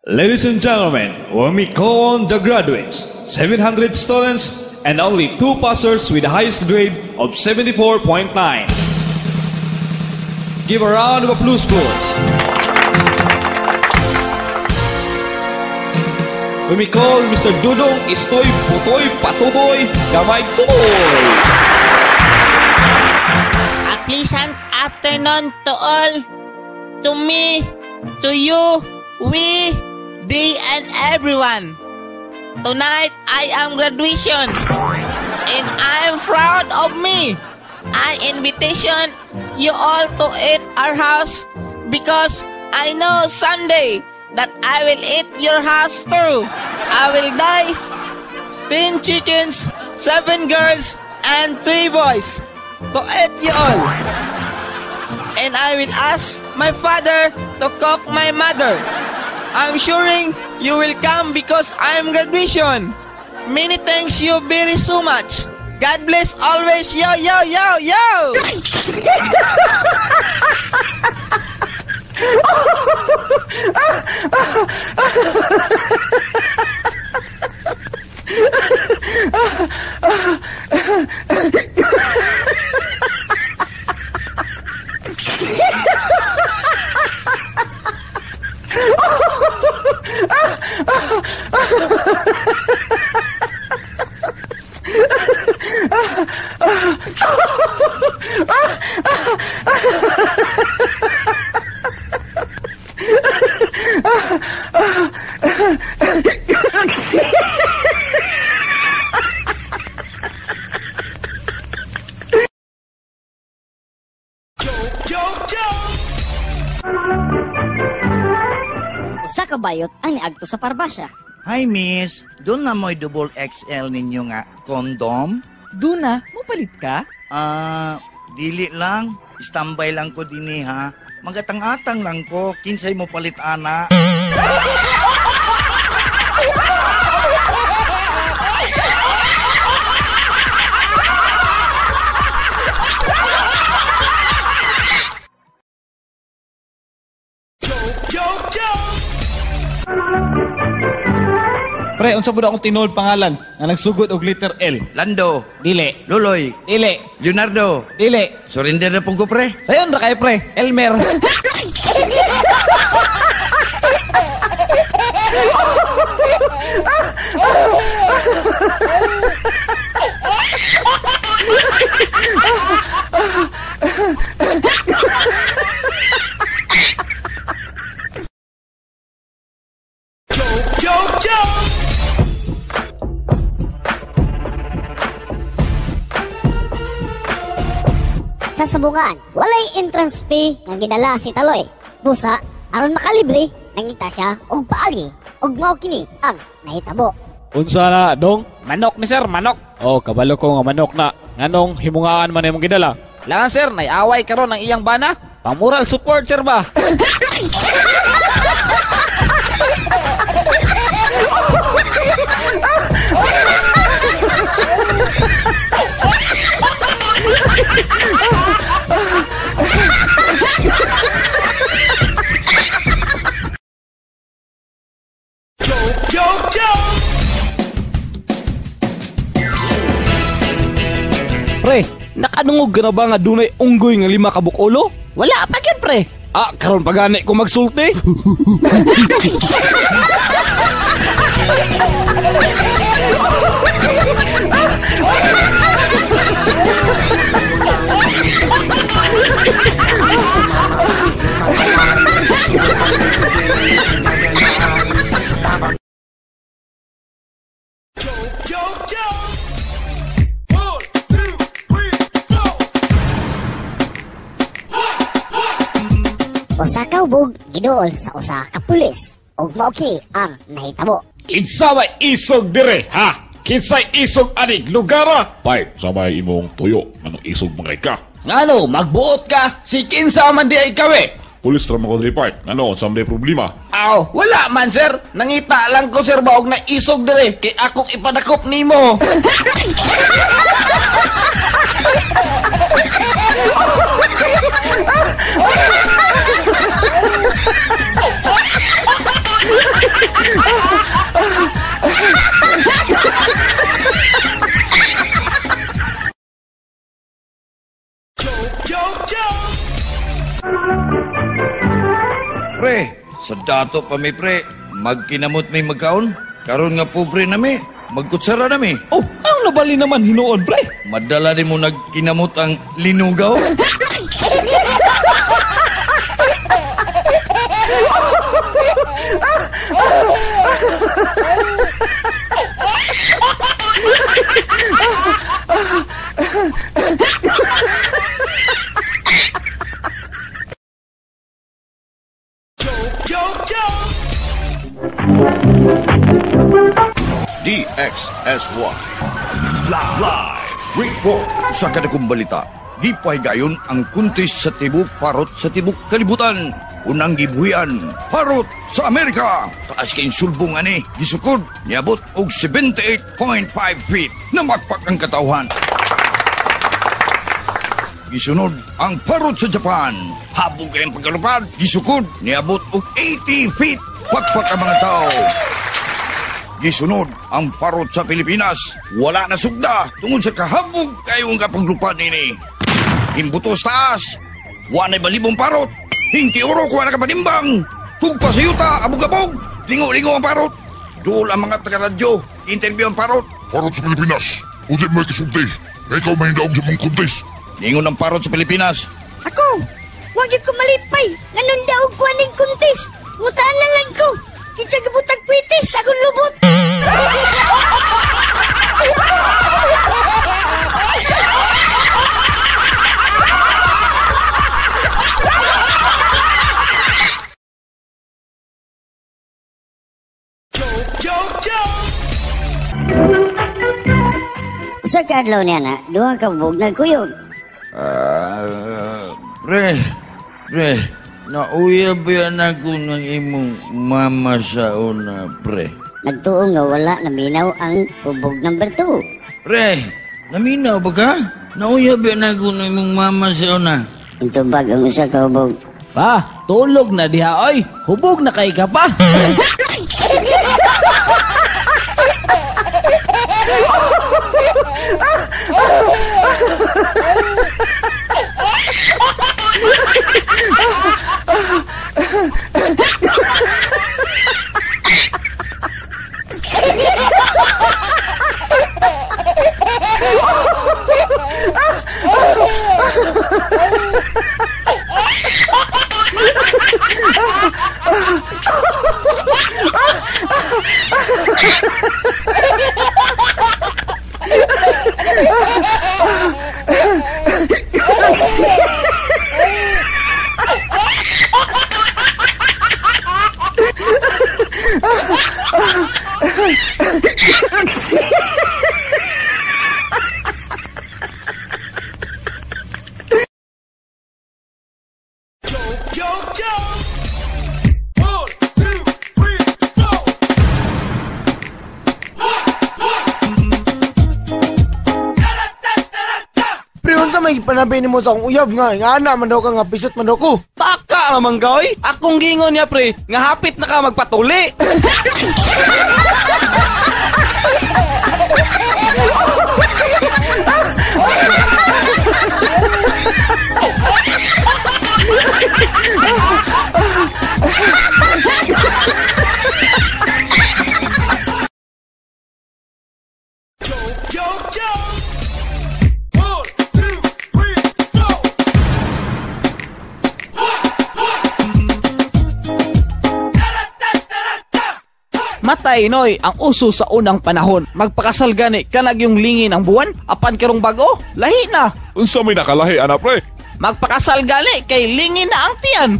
Ladies and gentlemen, when we call on the graduates, 700 students and only 2 passers with the highest grade of 74.9. Give a round of applause, please. When we call Mr. Dudong Istoy Putoy Patutoy Gamay Tutoy. A pleasant afternoon to all, to me, to you, we, they, and everyone. Tonight, I am graduation, and I am proud of me. I invitation you all to eat our house because I know someday that I will eat your house too. I will die. 10 chickens, 7 girls, and 3 boys to eat you all. And I will ask my father to cook my mother. I'm sure you will come because I am graduation. Many thanks you very so much. God bless always. Yo, yo, yo, yo! Usa ka bayot ang niagto sa parbasya. Hi, miss. Doon na mo'y double XL ninyo nga kondom? Duna, mo palit ka? Dili lang. Standby lang ko dini ha. Magatang-atang lang ko. Kinsay mo palit ana. Pre, unsa pud akong tinuod pangalan nga nagsugod og letter L? Lando. Dili. Luloy. Dili. Leonardo. Dili. Surrender na po ko, pre. Sayon ra kay pre, Elmer. Sa sabungan, walay entrance fee nga gidala si Taloy. Busa, aron makalibre, nangita siya og paagi og mao kini ang nahitabo. Unsa na, dong? Manok ni sir, manok. Oh, kabalo ko nga manok na. Nganong himungaan man imong gidala? Langan sir, nay-away karon ang iyang bana. Pang moral support sir ba? Pre, nakanungog ka na ba nga dunay unggoy nga 5 ka bukulo? Wala pa yun, pre. Karon pagani ko magsulti. Usa ka ubog giduol sa usa ka pulis ug mao kini ang nahitabo. Kinsa may isog dire, ha? Kinsay isog anig lugara? Pay, sabay imong tuyo, anong isog mangay ka? Ngano, magbuot ka? Si kinsa man di ay kawe? Pulis ra mo ko report. Ano, sa may problema? Aw, wala man sir. Nangita lang ko sir ba og na isog dire kay akong ipadakop nimo. Magdato pa mi pre, magkinamot may magkaon. Karon nga pobre na mi, magkutsara na mi. Oh, anong nabali naman hinuon, pre? Madala din mo nagkinamot ang linugaw. DXSY Live Report. Sa kadakong balita, gipay gayon ang kuntis sa tibok parot sa tibok kalibutan. Unang gibuhian, parot sa Amerika. Taas kayong sulbong ani, gisukod, niabot og 78.5 feet na makpak ang katawhan. Gisunod ang parot sa Japan. Habog kayong pagkalupad, gisukod, niabot og 80 feet, pakpak ang mga tao. Gisunod ang parot sa Pilipinas. Wala na sugda tungod sa kahabog kayong kapaglupad nini. Himbutos taas. Wanay balibong parot. Hinti oro kuha na kapanimbang. Tugpa sa yuta, abog-abog. Lingo-lingo ang parot. Dool ang mga taga-radyo. Interview ang parot. Parot sa Pilipinas. Usin mo ikisulti. Ikaw may daog sa mong kuntis. Lingon ang parot sa Pilipinas. Ako, wag yung kumalipay. Ganun daw kuwaning kuntis. Mutaan na lang ko. Kinsa gabutag kwitis, akong lubot. Sa kadlaw niya na, duha ka bug nagkuyog. Pre, nauyab yan ako ng imong mama sa una, pre. Nagtuo nga wala naminaw ang bubog number 2. Pre, naminaw ba ka? Nauyab yan ako ng imong mama sa una. Intubag ang usa ka bug. Pa, tulog na diha, oy. Hubog na kay ka pa. Panabi ni mo sa akong uyab nga anak man daw ka nga pisot man daw ko. Taka naman gaoy. Akong gingon niya, pre. Nga hapit na ka magpatuli. Matay noy ang uso sa unang panahon. Magpakasal gani kanag yung lingin ang buwan apan karong bago. Lahi na. Unsa may nakalahi, ana pre? Magpakasal gani kay lingin na ang tiyan.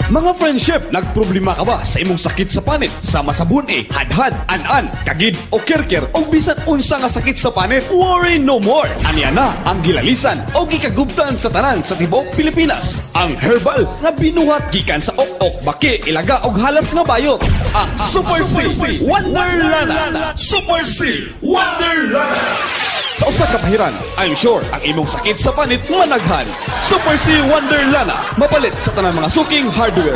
Mga friendship, nagproblema ka ba sa imong sakit sa panit? Sama sa bune, hadhad, an-an, kagid o kerker o bisan unsa nga sakit sa panit? Worry no more! Aniya na ang gilalisan o gikagubtan sa tanan sa tibok Pilipinas. Ang herbal nga binuhat gikan sa ok-ok, baki, ilaga og halas nga bayot. Ang Super C Wonderlana. Super C Wonderlana. sa usa ka bahiran. I'm sure ang imong sakit sa panit managhan. Super C Wonderlana, mapalit sa tanang mga suking hardware.